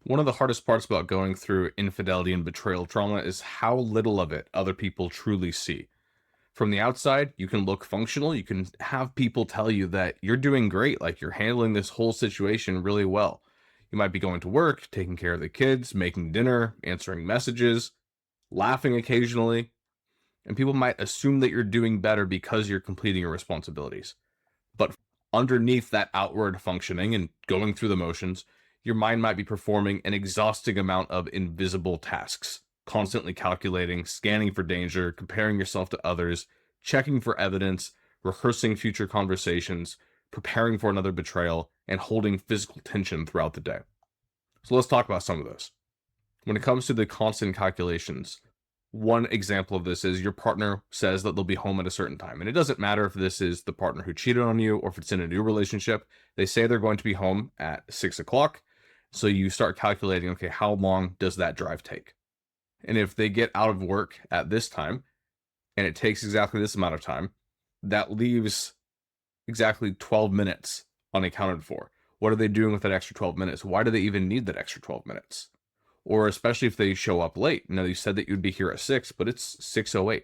One of the hardest parts about going through infidelity and betrayal trauma is how little of it other people truly see. From the outside, you can look functional. You can have people tell you that you're doing great, like you're handling this whole situation really well. You might be going to work, taking care of the kids, making dinner, answering messages, laughing occasionally, and people might assume that you're doing better because you're completing your responsibilities. But underneath that outward functioning and going through the motions, your mind might be performing an exhausting amount of invisible tasks, constantly calculating, scanning for danger, comparing yourself to others, checking for evidence, rehearsing future conversations, preparing for another betrayal, and holding physical tension throughout the day. So let's talk about some of those. When it comes to the constant calculations, one example of this is your partner says that they'll be home at a certain time. And it doesn't matter if this is the partner who cheated on you or if it's in a new relationship. They say they're going to be home at 6 o'clock. So you start calculating, okay, how long does that drive take? And if they get out of work at this time and it takes exactly this amount of time, that leaves exactly 12 minutes unaccounted for. What are they doing with that extra 12 minutes? Why do they even need that extra 12 minutes? Or especially if they show up late. Now, you said that you'd be here at 6, but it's 6:08.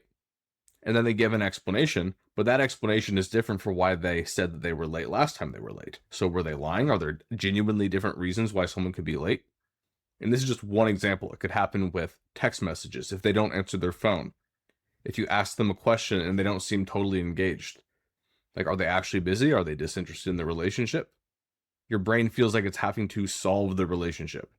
And then they give an explanation, but that explanation is different for why they said that they were late last time they were late. So were they lying? Are there genuinely different reasons why someone could be late? And this is just one example. It could happen with text messages if they don't answer their phone. If you ask them a question and they don't seem totally engaged. Like, are they actually busy? Are they disinterested in the relationship? Your brain feels like it's having to solve the relationship.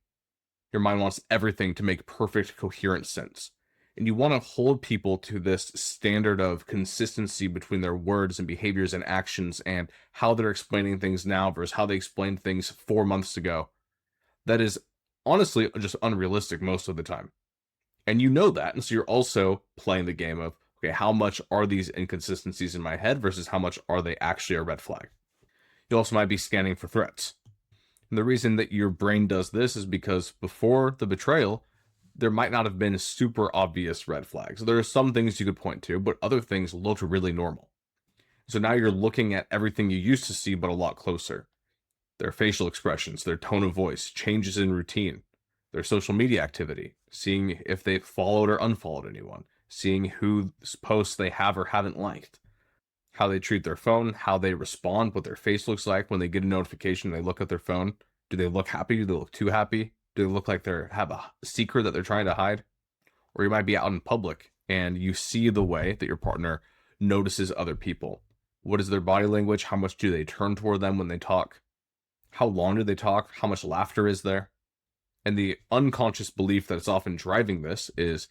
Your mind wants everything to make perfect, coherent sense. And you want to hold people to this standard of consistency between their words and behaviors and actions and how they're explaining things now versus how they explained things 4 months ago. That is honestly just unrealistic most of the time. And you know that. And so you're also playing the game of, okay, how much are these inconsistencies in my head versus how much are they actually a red flag? You also might be scanning for threats. And the reason that your brain does this is because before the betrayal, there might not have been super obvious red flags. There are some things you could point to, but other things looked really normal. So now you're looking at everything you used to see, but a lot closer. Their facial expressions, their tone of voice, changes in routine, their social media activity, seeing if they've followed or unfollowed anyone, seeing whose posts they have or haven't liked, how they treat their phone, how they respond, what their face looks like when they get a notification, they look at their phone. Do they look happy? Do they look too happy? Do they look like they have a secret that they're trying to hide? Or you might be out in public and you see the way that your partner notices other people. What is their body language? How much do they turn toward them when they talk? How long do they talk? How much laughter is there? And the unconscious belief that's often driving this is,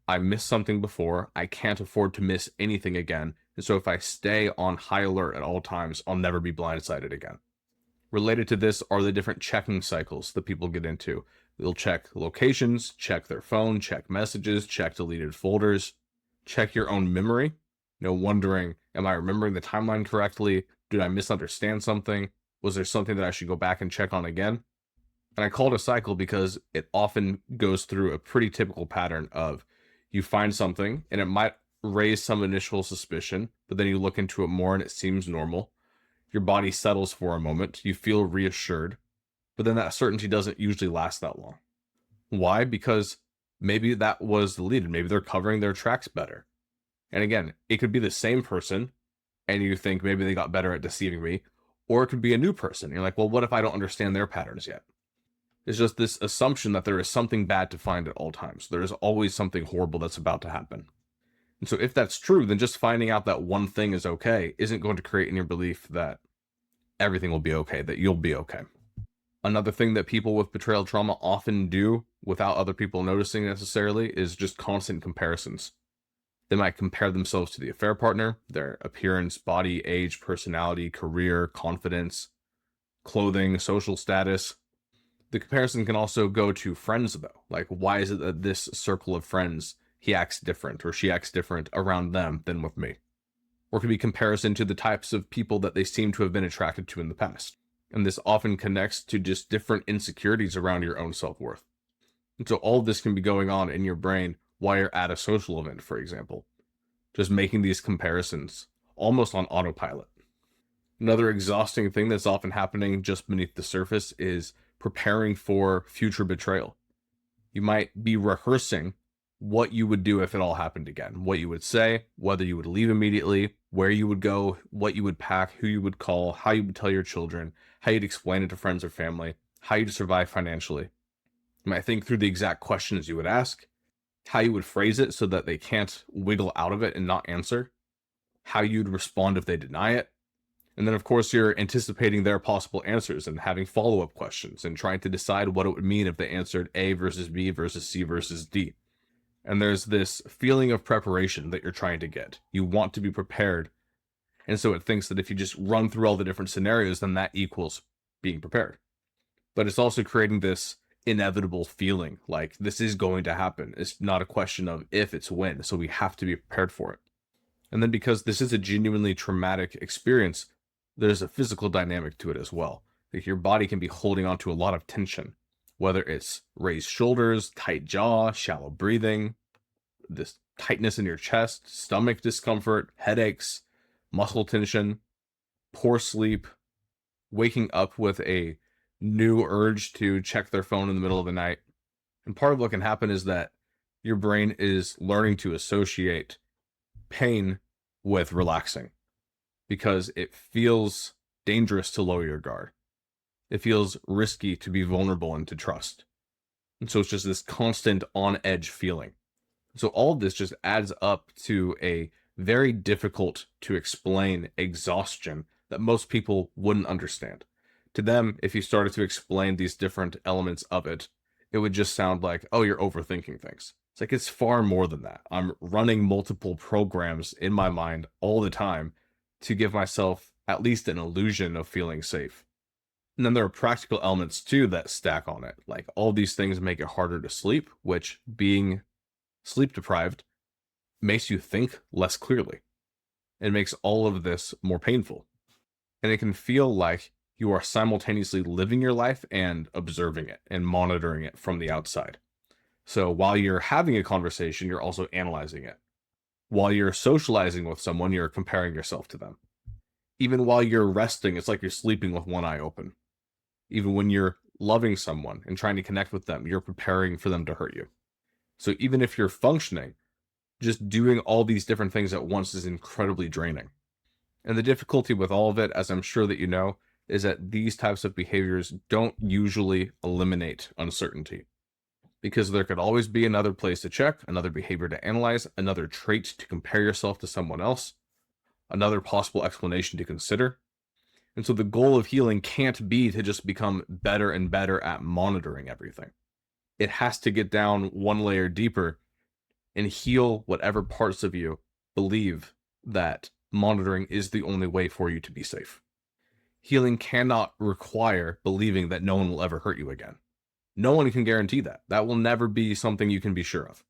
I missed something before. I can't afford to miss anything again. And so if I stay on high alert at all times, I'll never be blindsided again. Related to this are the different checking cycles that people get into. They'll check locations, check their phone, check messages, check deleted folders, check your own memory. Wondering, am I remembering the timeline correctly? Did I misunderstand something? Was there something that I should go back and check on again? And I call it a cycle because it often goes through a pretty typical pattern of you find something and it might raise some initial suspicion, but then you look into it more and it seems normal. Your body settles for a moment. You feel reassured, but then that certainty doesn't usually last that long. Why? Because maybe that was deleted. Maybe they're covering their tracks better. And again, it could be the same person and you think maybe they got better at deceiving me, or it could be a new person. You're like, well, what if I don't understand their patterns yet? It's just this assumption that there is something bad to find at all times. There is always something horrible that's about to happen. And so if that's true, then just finding out that one thing is okay isn't going to create in your belief that everything will be okay, that you'll be okay. Another thing that people with betrayal trauma often do without other people noticing necessarily is just constant comparisons. They might compare themselves to the affair partner, their appearance, body, age, personality, career, confidence, clothing, social status. The comparison can also go to friends, though. Like, why is it that this circle of friends, he acts different or she acts different around them than with me? Or it could be comparison to the types of people that they seem to have been attracted to in the past. And this often connects to just different insecurities around your own self-worth. And so all of this can be going on in your brain while you're at a social event, for example. Just making these comparisons almost on autopilot. Another exhausting thing that's often happening just beneath the surface is preparing for future betrayal. You might be rehearsing what you would do if it all happened again, what you would say, whether you would leave immediately, where you would go, what you would pack, who you would call, how you would tell your children, how you'd explain it to friends or family, how you'd survive financially. You might think through the exact questions you would ask, how you would phrase it so that they can't wiggle out of it and not answer, how you'd respond if they deny it. And then, of course, you're anticipating their possible answers and having follow-up questions and trying to decide what it would mean if they answered A versus B versus C versus D. And there's this feeling of preparation that you're trying to get. You want to be prepared. And so it thinks that if you just run through all the different scenarios, then that equals being prepared. But it's also creating this inevitable feeling like this is going to happen. It's not a question of if, it's when. So we have to be prepared for it. And then because this is a genuinely traumatic experience, there's a physical dynamic to it as well. Like your body can be holding on to a lot of tension, whether it's raised shoulders, tight jaw, shallow breathing, this tightness in your chest, stomach discomfort, headaches, muscle tension, poor sleep, waking up with a new urge to check their phone in the middle of the night. And part of what can happen is that your brain is learning to associate pain with relaxing because it feels dangerous to lower your guard. It feels risky to be vulnerable and to trust. And so it's just this constant on edge feeling. So all of this just adds up to a very difficult to explain exhaustion that most people wouldn't understand. To them, if you started to explain these different elements of it, it would just sound like, oh, you're overthinking things. It's like, it's far more than that. I'm running multiple programs in my mind all the time to give myself at least an illusion of feeling safe. And then there are practical elements too that stack on it. Like all these things make it harder to sleep, which being sleep deprived makes you think less clearly. It makes all of this more painful. And it can feel like you are simultaneously living your life and observing it and monitoring it from the outside. So while you're having a conversation, you're also analyzing it. While you're socializing with someone, you're comparing yourself to them. Even while you're resting, it's like you're sleeping with one eye open. Even when you're loving someone and trying to connect with them, you're preparing for them to hurt you. So even if you're functioning, just doing all these different things at once is incredibly draining. And the difficulty with all of it, as I'm sure that you know, is that these types of behaviors don't usually eliminate uncertainty. Because there could always be another place to check, another behavior to analyze, another trait to compare yourself to someone else, another possible explanation to consider. And so the goal of healing can't be to just become better and better at monitoring everything. It has to get down one layer deeper and heal whatever parts of you believe that monitoring is the only way for you to be safe. Healing cannot require believing that no one will ever hurt you again. No one can guarantee that. That will never be something you can be sure of.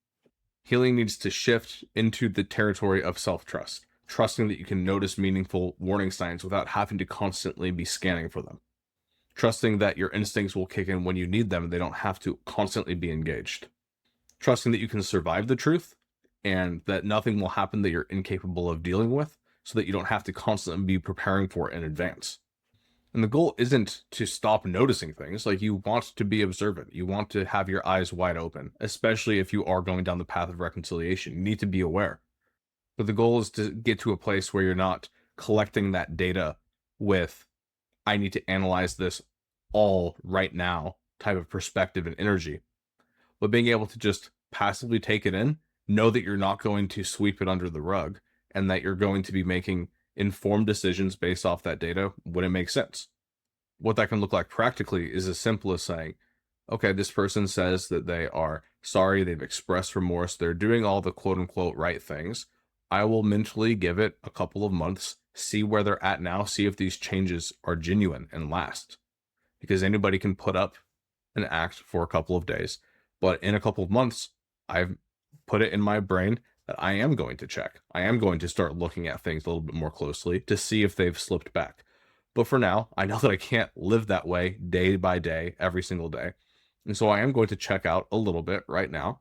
Healing needs to shift into the territory of self-trust, trusting that you can notice meaningful warning signs without having to constantly be scanning for them. Trusting that your instincts will kick in when you need them and they don't have to constantly be engaged. Trusting that you can survive the truth and that nothing will happen that you're incapable of dealing with so that you don't have to constantly be preparing for it in advance. And the goal isn't to stop noticing things. Like, you want to be observant. You want to have your eyes wide open, especially if you are going down the path of reconciliation. You need to be aware. But the goal is to get to a place where you're not collecting that data with, I need to analyze this all right now type of perspective and energy, but being able to just passively take it in, know that you're not going to sweep it under the rug, and that you're going to be making informed decisions based off that data when it makes sense. What that can look like practically is as simple as saying, okay, this person says that they are sorry, they've expressed remorse, they're doing all the quote unquote right things. I will mentally give it a couple of months, see where they're at now, see if these changes are genuine and last. Because anybody can put up an act for a couple of days, but in a couple of months, I've put it in my brain that I am going to check. I am going to start looking at things a little bit more closely to see if they've slipped back. But for now, I know that I can't live that way day by day, every single day. And so I am going to check out a little bit right now.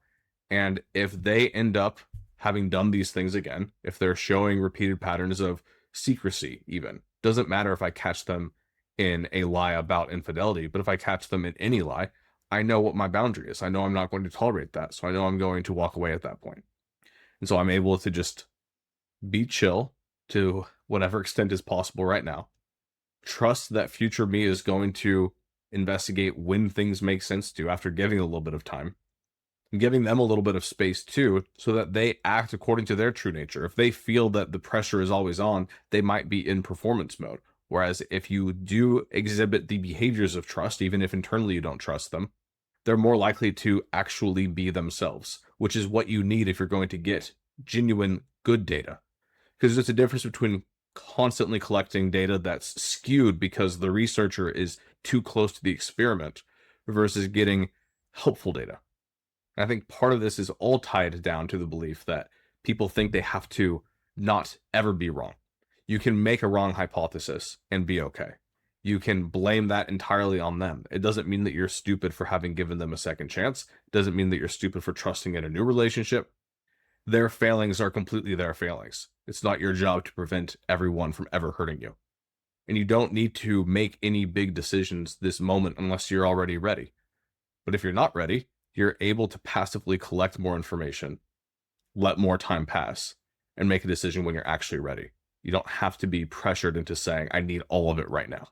And if they end up having done these things again, if they're showing repeated patterns of secrecy even, doesn't matter if I catch them in a lie about infidelity. But if I catch them in any lie, I know what my boundary is. I know I'm not going to tolerate that. So I know I'm going to walk away at that point. And so I'm able to just be chill to whatever extent is possible right now. Trust that future me is going to investigate when things make sense to after giving a little bit of time, and giving them a little bit of space too, so that they act according to their true nature. If they feel that the pressure is always on, they might be in performance mode. Whereas if you do exhibit the behaviors of trust, even if internally you don't trust them, they're more likely to actually be themselves, which is what you need if you're going to get genuine good data. Because there's a difference between constantly collecting data that's skewed because the researcher is too close to the experiment versus getting helpful data. And I think part of this is all tied down to the belief that people think they have to not ever be wrong. You can make a wrong hypothesis and be okay. You can blame that entirely on them. It doesn't mean that you're stupid for having given them a second chance. It doesn't mean that you're stupid for trusting in a new relationship. Their failings are completely their failings. It's not your job to prevent everyone from ever hurting you. And you don't need to make any big decisions this moment unless you're already ready. But if you're not ready, you're able to passively collect more information, let more time pass, and make a decision when you're actually ready. You don't have to be pressured into saying, I need all of it right now.